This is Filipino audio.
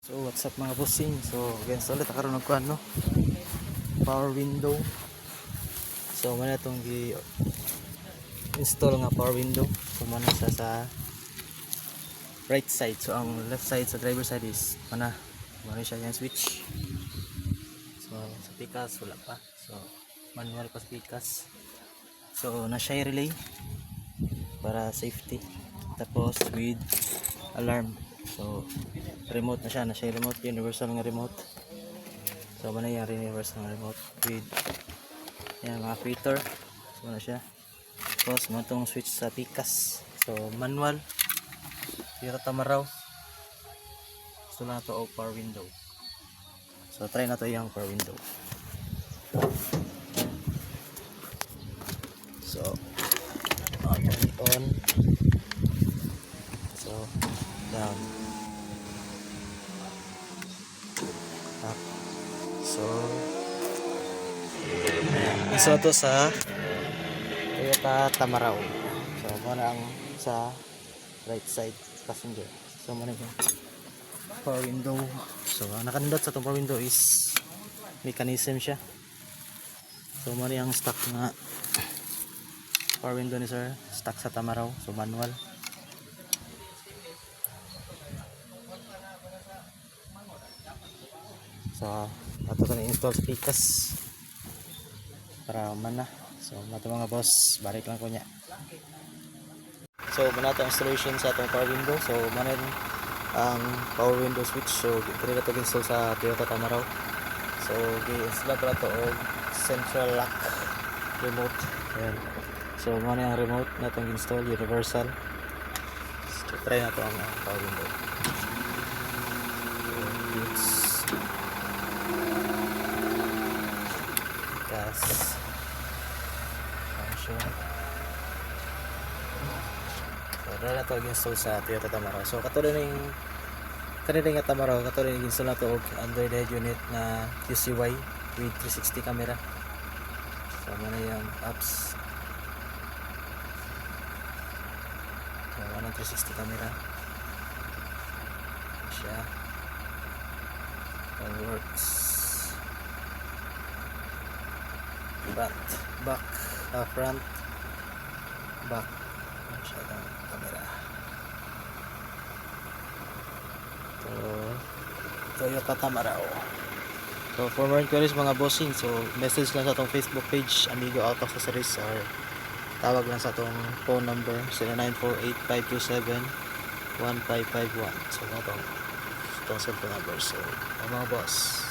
So what's up mga bossing, so again so ulit akaroon nagkuhan no power window. So man itong install nga power window. So man siya sa right side, so ang left side sa driver side is mana siya yung switch. So sa pikas wala pa, so manual pa sa pikas. So na siya relay para safety, tapos with alarm. So remote na siya remote, universal nga remote. So mana yung universal nga remote with yan mga filter. So na siya, tapos mo itong switch sa pikas. So manual tira tamaraw. So na to og power window. So try na to yung power window. So on, so down, up. So isa to sa Toyota Tamaraw. So muna ang sa right side passenger. So muna yung power window. So ang nakanindot sa itong power window is mechanism siya. So muna yung stock nga power window ni sir, stock sa Tamaraw. So manual. So ato ko na-install sa pikas para mana. So mato mga boss, balik lang ko niya. So muna ito installation sa itong power window. So muna ang power window switch. So dito na ito install sa Toyota Tamaraw. So i-install pala ito o central lock remote. Ayan. So muna yung remote na itong install, universal. So try na ito ang power window. Gas function. So dahil na ito install sa Toyota Tamaraw. So katulad ng kanina nga Tamaraw, katulad ng install na ito Android head unit na QCY with 360 camera. So muna yung apps. So muna 360 camera siya. All works. Front, back, masyadong camera. So Toyota Tamaraw. So for more inquiries mga bossing, so message lang sa itong Facebook page Amigo Auto Accessories, or tawag lang sa itong phone number 0948-527-1551. So itong cellphone number. So mga boss,